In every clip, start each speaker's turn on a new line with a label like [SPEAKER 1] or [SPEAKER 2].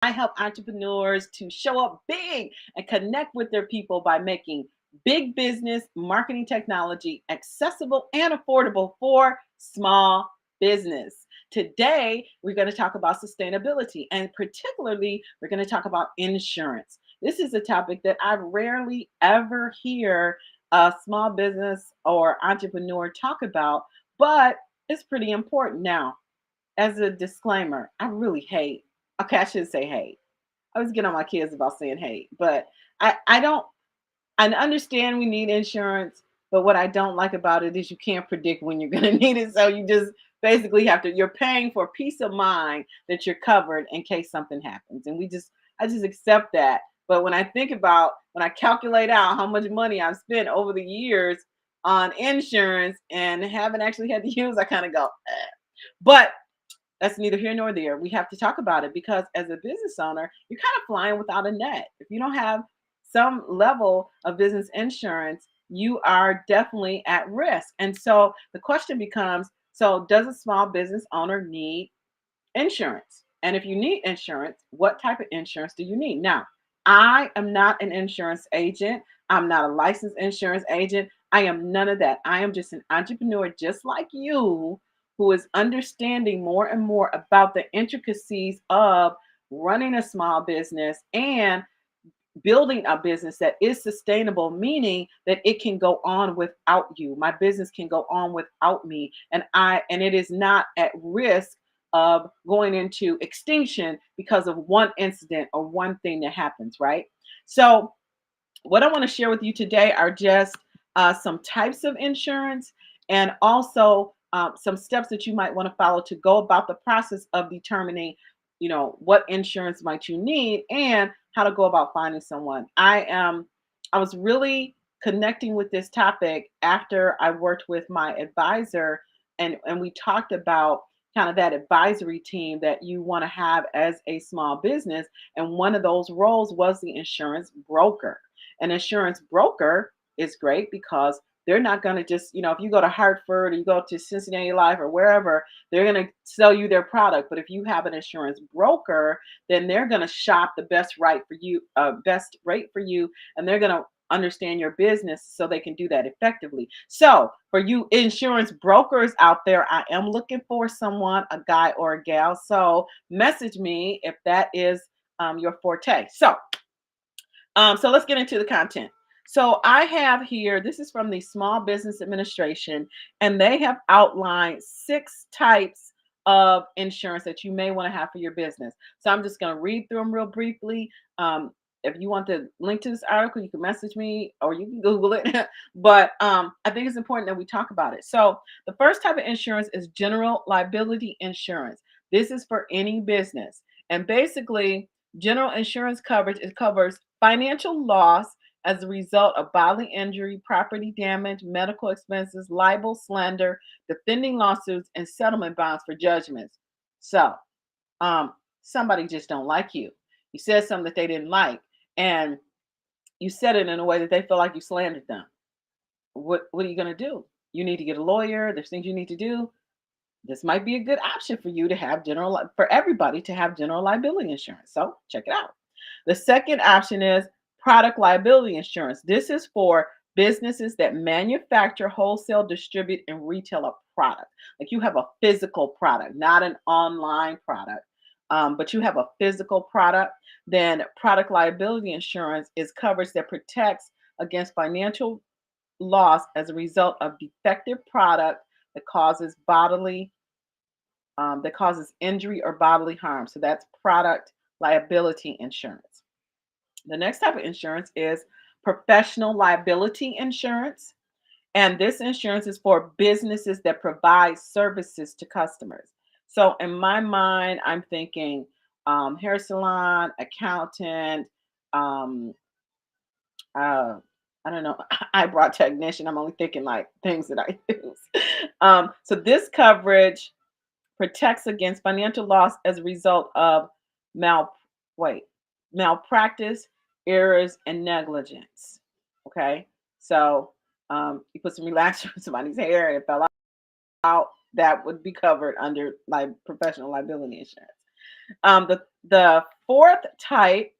[SPEAKER 1] I help entrepreneurs to show up big and connect with their people by making big business marketing technology accessible and affordable for small business. Today, we're going to talk about sustainability, and particularly, we're going to talk about insurance. This is a topic that I rarely ever hear a small business or entrepreneur talk about, but it's pretty important. Now, as a disclaimer, I really hate, okay, I should say hate. I always get on my kids about saying hate, but I don't, I understand we need insurance, but what I don't like about it is you can't predict when you're going to need it. So you just basically have to, you're paying for peace of mind that you're covered in case something happens. And I just accept that. But when I think about, when I calculate out how much money I've spent over the years on insurance and haven't actually had to use, I kind of go, eh. But that's neither here nor there. We have to talk about it because as a business owner, you're kind of flying without a net. If you don't have some level of business insurance, you are definitely at risk. And so the question becomes, so does a small business owner need insurance? And if you need insurance, what type of insurance do you need? Now, I am not an insurance agent. I'm not a licensed insurance agent. I am none of that. I am just an entrepreneur, just like you, who is understanding more and more about the intricacies of running a small business and building a business that is sustainable, meaning that it can go on without you. My business can go on without me, and it is not at risk of going into extinction because of one incident or one thing that happens, right? So what I want to share with you today are just some types of insurance, and also some steps that you might want to follow to go about the process of determining, what insurance might you need and how to go about finding someone. I was really connecting with this topic after I worked with my advisor, and we talked about kind of that advisory team that you want to have as a small business, and one of those roles was the insurance broker. An insurance broker is great because they're not going to just, if you go to Hartford or you go to Cincinnati Life or wherever, they're going to sell you their product. But if you have an insurance broker, then they're going to shop the best rate for you, and they're going to understand your business so they can do that effectively. So, for you insurance brokers out there, I am looking for someone, a guy or a gal. So, message me if that is your forte. So let's get into the content. So I have here, this is from the Small Business Administration, and they have outlined 6 types of insurance that you may want to have for your business. So I'm just going to read through them real briefly. If you want the link to this article, you can message me or you can Google it. But I think it's important that we talk about it. So the first type of insurance is general liability insurance. This is for any business. And basically, general insurance coverage, it covers financial loss as a result of bodily injury, property damage, medical expenses, libel, slander, defending lawsuits, and settlement bonds for judgments. So, um, somebody just don't like you. You said something that they didn't like, and you said it in a way that they feel like you slandered them. What are you going to do? You need to get a lawyer. There's things you need to do. This might be a good option for you to have for everybody to have general liability insurance. So check it out. The second option is product liability insurance. This is for businesses that manufacture, wholesale, distribute, and retail a product. Like you have a physical product, not an online product, but you have a physical product. Then product liability insurance is coverage that protects against financial loss as a result of defective product that causes injury or bodily harm. So that's product liability insurance. The next type of insurance is professional liability insurance. And this insurance is for businesses that provide services to customers. So in my mind, I'm thinking hair salon, accountant, um, uh, I don't know, eyebrow technician. I'm only thinking like things that I use. So this coverage protects against financial loss as a result of mal wait malpractice, errors, and negligence. Okay, so you put some relaxer in somebody's hair and it fell out, that would be covered under like professional liability insurance. The fourth type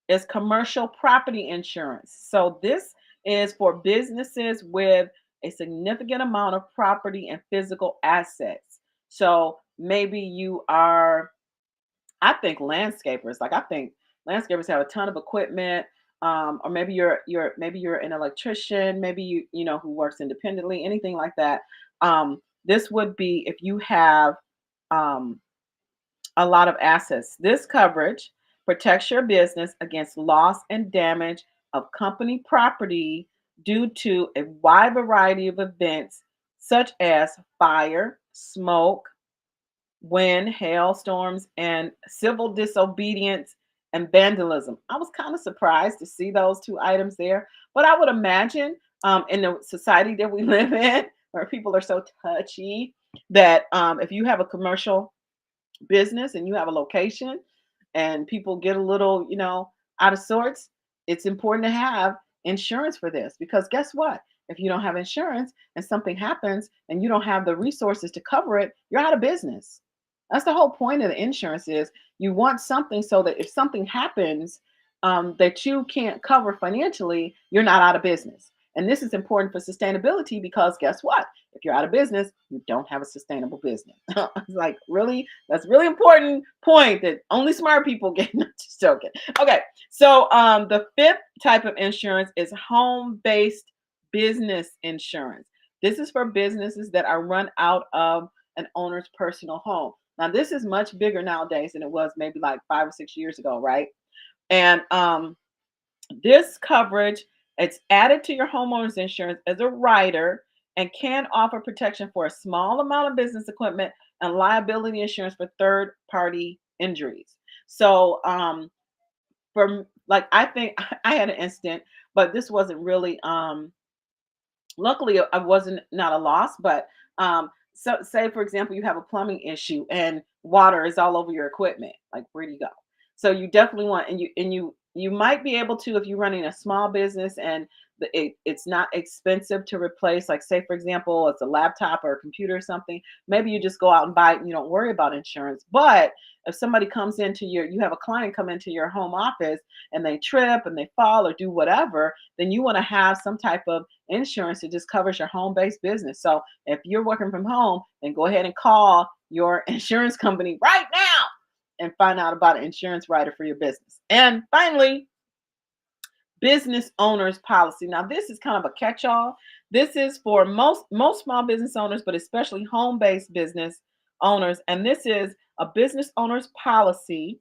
[SPEAKER 1] is commercial property insurance. So this is for businesses with a significant amount of property and physical assets. So maybe you are, I think landscapers, like I think landscapers have a ton of equipment. Or maybe you're an electrician, maybe you know who works independently, anything like that. This would be if you have um, a lot of assets. This coverage protects your business against loss and damage of company property due to a wide variety of events such as fire, smoke, wind, hailstorms, and civil disobedience and vandalism. I was kind of surprised to see those two items there, but I would imagine in the society that we live in, where people are so touchy, that if you have a commercial business and you have a location and people get a little, out of sorts, it's important to have insurance for this because guess what? If you don't have insurance and something happens and you don't have the resources to cover it, you're out of business. That's the whole point of the insurance is you want something so that if something happens that you can't cover financially, you're not out of business. And this is important for sustainability because guess what? If you're out of business, you don't have a sustainable business. It's like, really? That's really important point that only smart people get. Not just joking. Okay. So the fifth type of insurance is home-based business insurance. This is for businesses that are run out of an owner's personal home. Now, this is much bigger nowadays than it was maybe like 5 or 6 years ago, right? And this coverage, it's added to your homeowner's insurance as a rider and can offer protection for a small amount of business equipment and liability insurance for third party injuries. So from like I think I had an incident, but this wasn't really luckily I wasn't not a loss, but so say for example you have a plumbing issue and water is all over your equipment. Like where do you go? So you definitely want and you might be able to if you're running a small business and it's not expensive to replace, like say for example it's a laptop or a computer or something, maybe you just go out and buy it and you don't worry about insurance. But if somebody comes into you have a client come into your home office and they trip and they fall or do whatever, then you want to have some type of insurance that just covers your home-based business. So if you're working from home, then go ahead and call your insurance company right now and find out about an insurance rider for your business. And finally, business owners policy. Now, this is kind of a catch-all. This is for most small business owners, but especially home-based business owners. And this is a business owner's policy,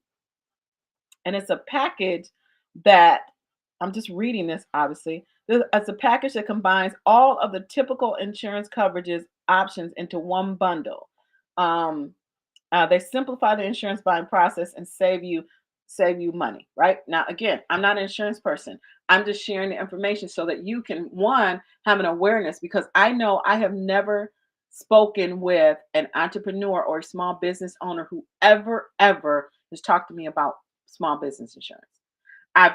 [SPEAKER 1] and it's a package that I'm just reading this obviously. It's a package that combines all of the typical insurance coverages options into one bundle. Um, they simplify the insurance buying process and save you money. Right now, again, I'm not an insurance person. I'm just sharing the information so that you can one have an awareness because I know I have never spoken with an entrepreneur or a small business owner who ever has talked to me about small business insurance. I've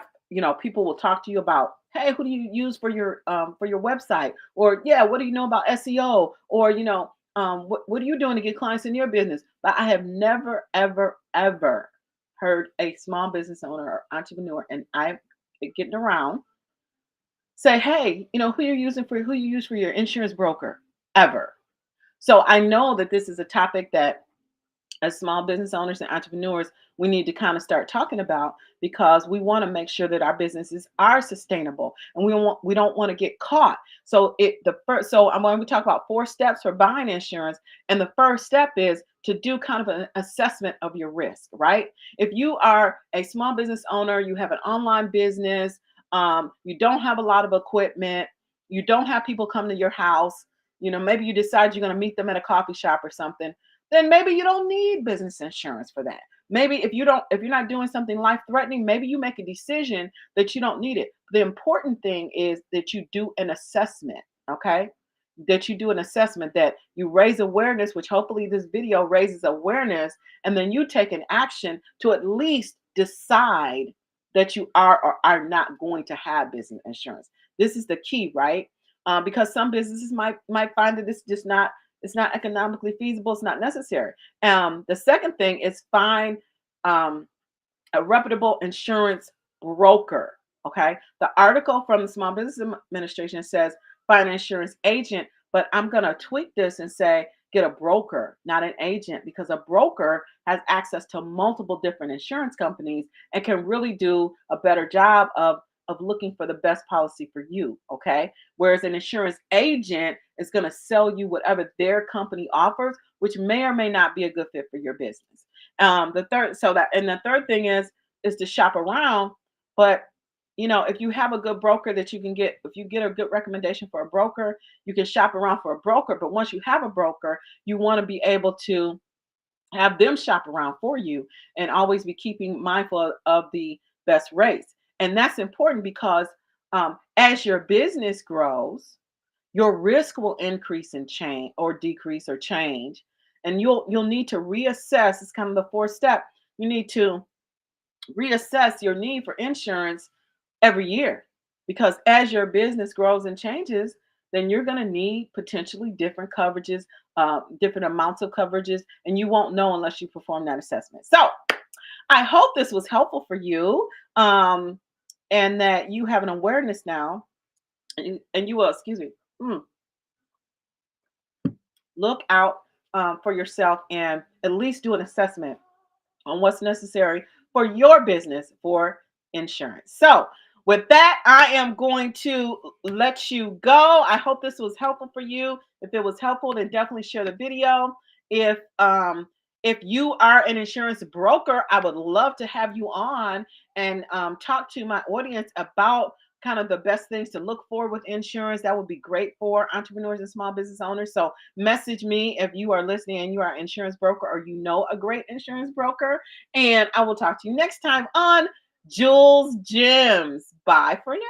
[SPEAKER 1] people will talk to you about, hey, who do you use for your website, or yeah, what do you know about SEO, or what are you doing to get clients in your business? But I have never ever heard a small business owner or entrepreneur, and I'm getting around, say, hey, who you use for your insurance broker ever. So I know that this is a topic that as small business owners and entrepreneurs, we need to kind of start talking about because we want to make sure that our businesses are sustainable and we don't want to get caught. So I'm going to talk about 4 steps for buying insurance. And the first step is to do kind of an assessment of your risk, right? If you are a small business owner, you have an online business, you don't have a lot of equipment, you don't have people come to your house, maybe you decide you're going to meet them at a coffee shop or something, then maybe you don't need business insurance for that. Maybe if you're not doing something life threatening, maybe you make a decision that you don't need it. The important thing is that you do an assessment, okay? That you do an assessment, that you raise awareness, which hopefully this video raises awareness, and then you take an action to at least decide that you are or are not going to have business insurance. This is the key, right? Because some businesses might find that this just not it's not economically feasible. It's not necessary. The second thing is find um, a reputable insurance broker. Okay. The article from the Small Business Administration says find an insurance agent, but I'm going to tweak this and say get a broker, not an agent, because a broker has access to multiple different insurance companies and can really do a better job of looking for the best policy for you. Okay. Whereas an insurance agent is going to sell you whatever their company offers, which may or may not be a good fit for your business. The third thing is to shop around. But if you have a good broker that you can get, if you get a good recommendation for a broker, you can shop around for a broker. But once you have a broker, you want to be able to have them shop around for you and always be keeping mindful of the best rates. And that's important because as your business grows, your risk will increase and change or decrease or change. And you'll need to reassess. It's kind of the fourth step. You need to reassess your need for insurance every year, because as your business grows and changes, then you're going to need potentially different coverages, different amounts of coverages, and you won't know unless you perform that assessment. So I hope this was helpful for you, and that you have an awareness now, and you will, excuse me, mm, look out for yourself and at least do an assessment on what's necessary for your business for insurance. So, with that, I am going to let you go. I hope this was helpful for you. If it was helpful, then definitely share the video. If you are an insurance broker, I would love to have you on and talk to my audience about kind of the best things to look for with insurance. That would be great for entrepreneurs and small business owners. So message me if you are listening and you are an insurance broker or you know a great insurance broker. And I will talk to you next time on Jules Gems. Bye for now.